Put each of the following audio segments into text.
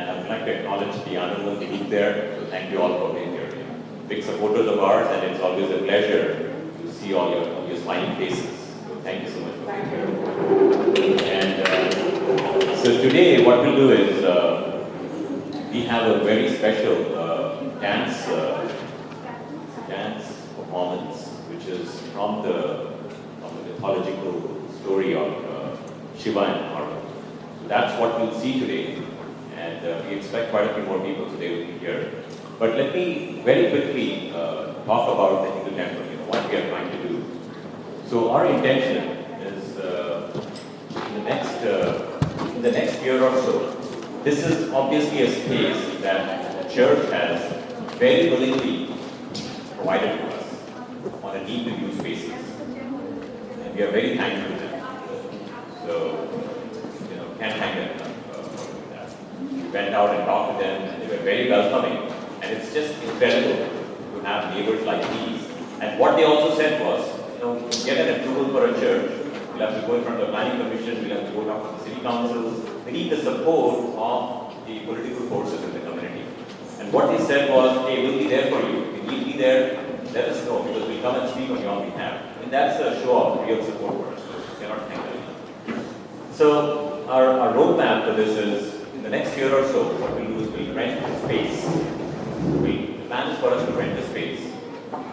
and I would like to acknowledge the honorable group there. So thank you all for being here. Big supporters of ours, and it's always a pleasure to see all your smiling faces. So thank you so much for being here. And so today, what we'll do is we have a very special dance performance, which is from the mythological story of Shiva and Parvati. So that's what we'll see today, and we expect quite a few more people today will be here. But let me very quickly talk about the Hindu temple, what we are trying to do. So our intention is in the next year or so, this is obviously a space that the church has very willingly provided to us on a need-to-use basis. And we are very thankful to them. So, can't thank them enough for that. We went out and talked to them, and they were very welcoming. And it's just incredible to have neighbors like these. And what they also said was, to get an approval for a church, we'll have to go in front of the planning commission, we'll have to go talk to the city council. We need the support of the political forces in the community. And what they said was, hey, we'll be there for you. If you need to be there, let us know, because we'll come and speak on your behalf. And that's a show of real support for us. So we cannot thank them. So our roadmap for this is, in the next year or so, what we'll do is we'll rent a space. The plan is for us to rent a space.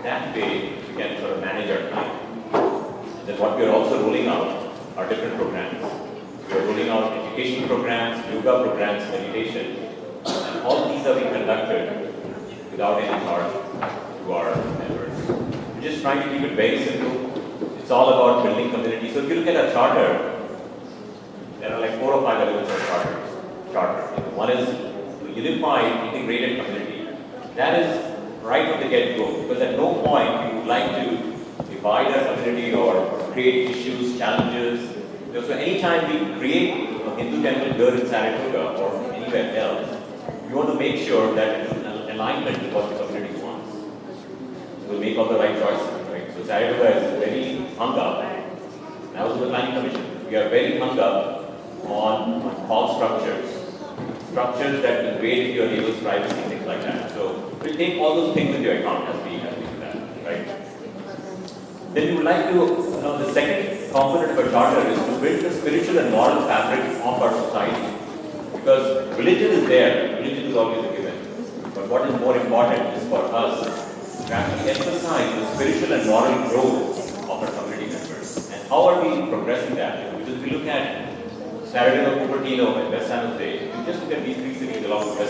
That way, we can sort of manage our time. And then what we are also rolling out are different programs. We are rolling out education programs, yoga programs, meditation, and all these are being conducted without any charge to our members. We're just trying to keep it very simple. It's all about building community. So if you look at a charter, there are like 4 or 5 elements of charter. One is a unified, integrated community. That is right from the get-go, because at no point we would like to divide our community or create issues, challenges. So anytime we create a Hindu temple here in Saratoga or anywhere else, we want to make sure that it is in alignment with what the community wants. So we'll make all the right choices, right? So Saratoga is very hung up. I was in the planning commission. We are very hung up on all structures that invade your neighbor's privacy, things like that. So we'll take all those things into account as we do that, right? Then we would like to, the second component of a charter is to build the spiritual and moral fabric of our society. Because religion is there, religion is always a given. But what is more important is for us to actually emphasize the spiritual and moral growth of our community members. And how are we progressing that? Because we look at Saratoga, Cupertino, and West San Jose. We just look at these 3 cities along the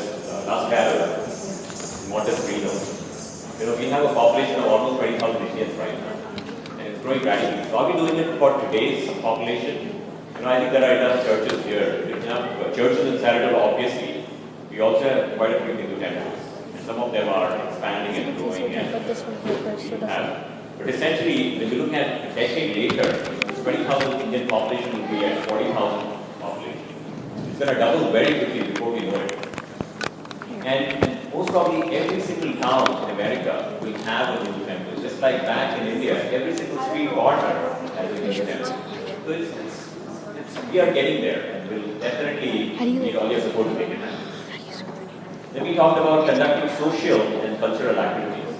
Las Vegas, Montescrino. We have a population of almost 20,000 Indians right now, and it's growing rapidly. So are we doing it for today's population? I think there are enough churches here. There's enough churches in Saratoga, obviously. We also have quite a few Hindu temples, and some of them are expanding and growing. But essentially, when you look at a decade later, 20,000 Indian population will be at 40,000 population. It's going to double very quickly before we know it. And most probably every single town in America will have a Hindu temple. Just like back in India, every single street corner has a Hindu temple. So we are getting there, and we'll definitely need all your support to make it happen. Then we talked about conducting social and cultural activities.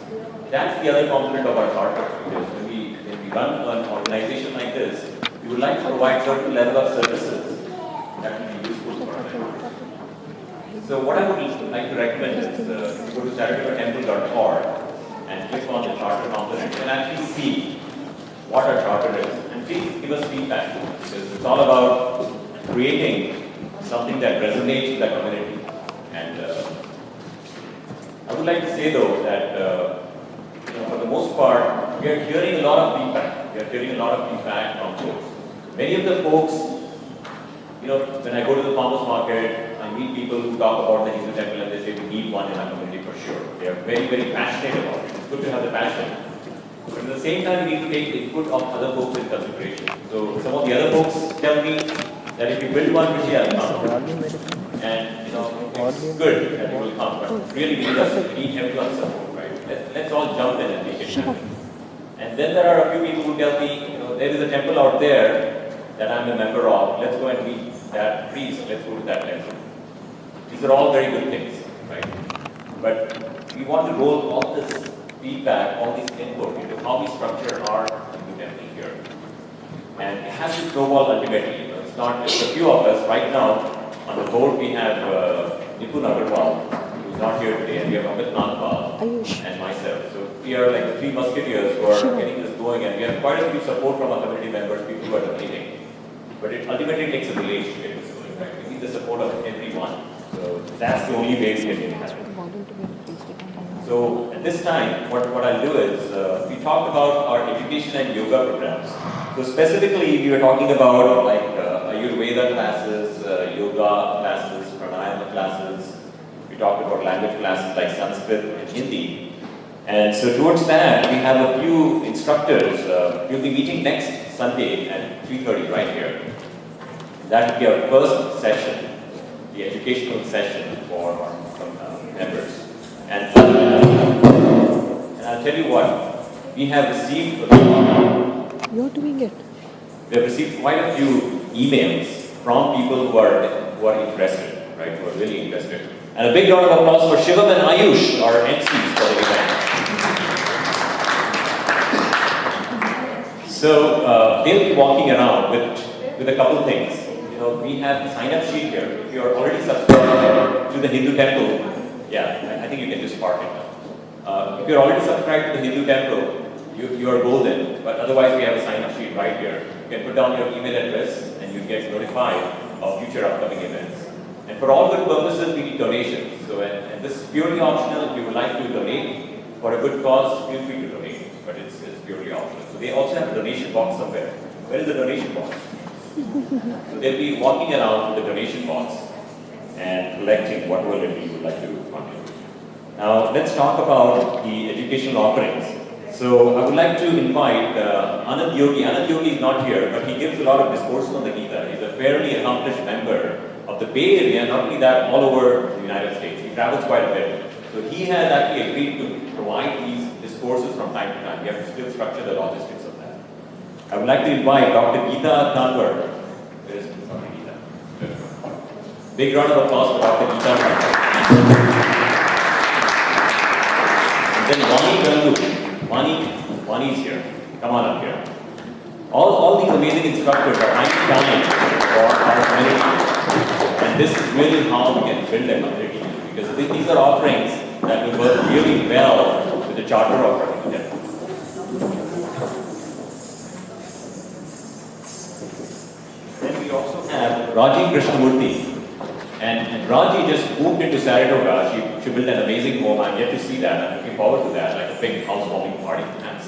That's the other component of our charter. Because when we run an organization like this, we would like to provide certain level of services that will be useful for our members. So what I would like to recommend is you go to saratogatemple.org and click on the charter component and actually see what our charter is. And please give us feedback, because it's all about creating something that resonates with the community. And I would like to say though that for the most part, we are hearing a lot of feedback. We are hearing a lot of feedback from folks. Many of the folks, when I go to the farmers market, I meet people who talk about the Hindu temple and they say we need one in our community for sure. They are very, very passionate about it. It's good to have the passion. But at the same time, we need to take the input of other folks in consideration. So some of the other folks tell me that if you build one, we will come. And it's good that it will come, but really we need everyone's support, right? Let's all jump in and make it happen. And then there are a few people who tell me, there is a temple out there that I'm a member of. Let's go and meet that priest. Let's go to that temple. These are all very good things, right? But we want to roll all this feedback, all this input into how we structure our Hindu temple here. And it has to snowball ultimately. It's not just a few of us. Right now, on the board we have Nipun Agarwal, who's not here today, and we have Amit Nagpal and myself. So we are like the three musketeers who are getting this going, and we have quite a few support from our community members, people who are donating. But it ultimately takes a village to get this going, right? We need the support of everyone. So that's the only way we can get it happen. So at this time, what I'll do is, we talked about our education and yoga programs. So specifically, we were talking about like Ayurveda classes, yoga classes, pranayama classes. We talked about language classes like Sanskrit and Hindi. And so towards that, we have a few instructors. We'll be meeting next Sunday at 3:30 right here. That will be our first session, the educational session for our members. And I'll tell you what, we have received. You're doing it. We have received quite a few emails from people who are interested, right? Who are really interested. And a big round of applause for Shivam and Ayush, our MCs for the event. So they'll be walking around with a couple things. You know, we have a sign-up sheet here. If you are already subscribed to the Hindu temple, yeah, I think you can just park it now. If you're already subscribed to the Hindu temple, you are golden, but otherwise we have a sign-up sheet right here. You can put down your email address and you get notified of future upcoming events. And for all good purposes, we need donations. So, and this is purely optional. If you would like to donate for a good cause, feel free to donate, but it's purely optional. So they also have a donation box somewhere. Where is the donation box? So they'll be walking around with the donation box and collecting whatever you would like to contribute. Now, let's talk about the educational offerings. So, I would like to invite Anand Yogi. Anand Yogi is not here, but he gives a lot of discourses on the Gita. He's a fairly accomplished member of the Bay Area, not only that, all over the United States. He travels quite a bit. So, he has actually agreed to provide these discourses from time to time. We have to still structure the logistics of that. I would like to invite Dr. Geeta Thanwar. Where is Dr. Geeta? Big round of applause for Dr. Geeta Thanwar. And then Vani Gandu. Vani is here. Come on up here. All these amazing instructors are finding time for our community. And this is really how we can build a community. Because these are offerings that will work really well with the charter of our temple. Then we also have Raji Krishnamurthy. And Raji just moved into Saratoga. She built an amazing home. I'm yet to see that. I'm looking forward to that, like a big housewarming party perhaps.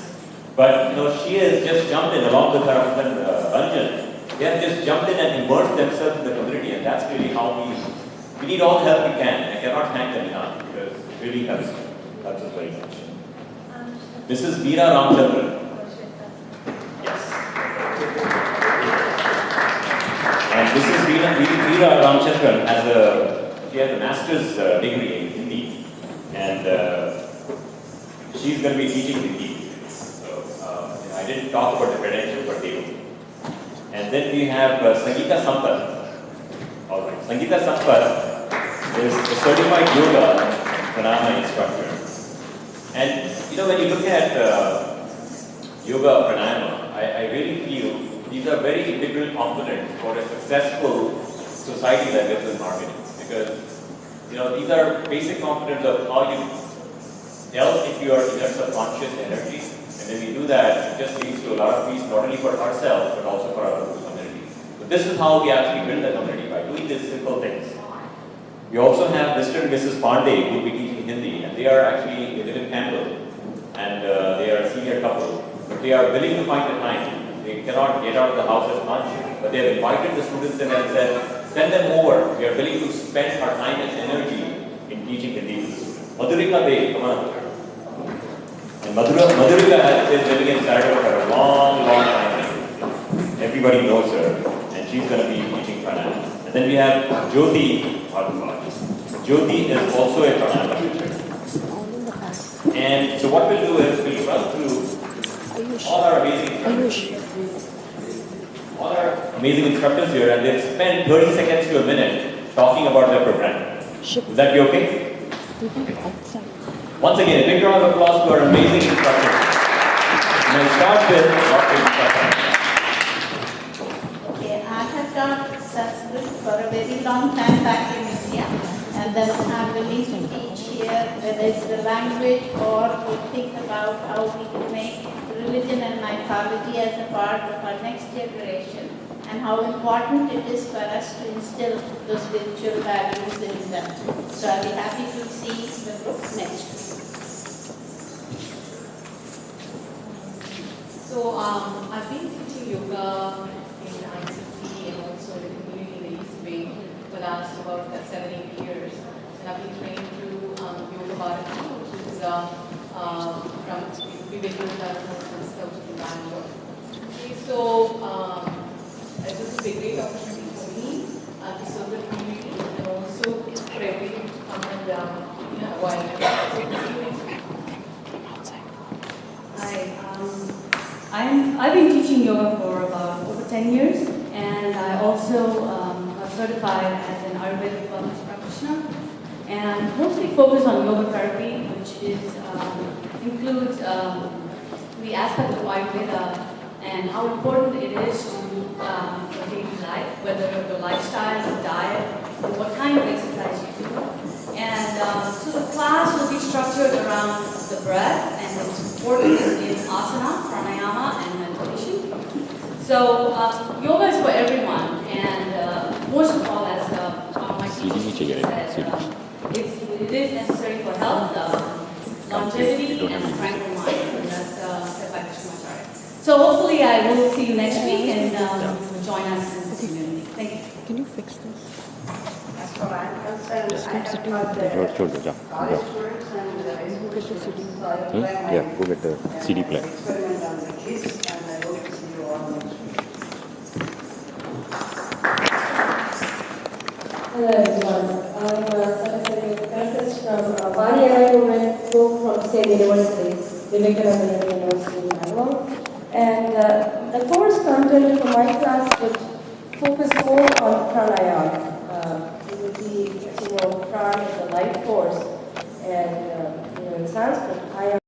But you know, she has just jumped in along with her husband Ranjan. They have just jumped in and immersed themselves in the community, and that's really how we need all the help we can. I cannot thank them enough because it really helps us very much. Mrs. Meera Ramchandran. Yes. And Mrs. Meera Ramchandran has a master's degree in Hindi, and she's going to be teaching Hindi. So I didn't talk about the credentials, but they will. And then we have Sangeeta Sampath. All right, Sangeeta Sampath is a certified yoga and pranayama instructor. And you know, when you look at yoga pranayama, I really feel these are very integral components for a successful society that lives in marketing. Because you know, these are basic components of how you delve into your inner subconscious energy. And when we do that, it just leads to a lot of peace, not only for ourselves, but also for our local community. So this is how we actually build the community, by doing these simple things. We also have Mr. and Mrs. Pandey who will be teaching Hindi, and they live in Campbell, and they are a senior couple, but they are willing to find the time. They cannot get out of the house as much, but they have invited the students in and said, send them over. We are willing to spend our time and energy in teaching Hindi to the students. Madhurika Dey, come on. And Madhurika has been living in Saratoga for a long time. Everybody knows her, and she's going to be teaching pranayama. And then we have Jyoti Bhagavad. Jyoti is also a pranayama teacher. And so what we'll do is we'll run through all our amazing instructors here, and they'll spend 30 seconds to a minute talking about their program. Shit. Will that be okay? Outside. Once again, a big round of applause to our amazing instructors. We'll start with Dr. Instructor. Okay, I have taught Sanskrit for a very long time back in India, and then I'm willing to teach here, whether it's the language or we think about how we can make religion and mythology as a part of our next generation, and how important it is for us to instill those spiritual values in them. So I'll be happy to see the group next. So I've been teaching yoga in ICC and also in the community in the East Bay for the last about 7-8 years. And I've been trained through Yoga Bharati, which is from Vivekananda Sanstha, which is in Bangalore. Okay, so this is a great opportunity for me to serve the community and also for everyone to come and while so see you next week. Hi, I've been teaching yoga for about over 10 years, and I also am certified as an Ayurvedic wellness practitioner, and mostly focus on yoga therapy, which is includes the aspect of Ayurveda and how important it is to your daily life, whether your lifestyle, your diet, or what kind of exercise you do. And so the class will be structured around the breath and its importance in asana, pranayama, and meditation. So yoga is for everyone, and most of all, as my teacher said, it is necessary for health, longevity, and a tranquil mind. And that's said by Krishnamacharya. So hopefully I will see you next week and join us in the community. Thank you. Can you fix this? As far as I'm concerned, Just I keep have sitting taught there. the Sure, yeah. college students and the high school Get the students. CD. So I will try my Yeah, go get the CD player. experiment on the kids, and I hope to see you all next week. Hello everyone, I'm Saratoga therapist from Bali, and I went from the same university, Vivekananda University in Bangalore. And the course content for my class would focus more on pranayama. It would be, prana is a life force, and in Sanskrit, I am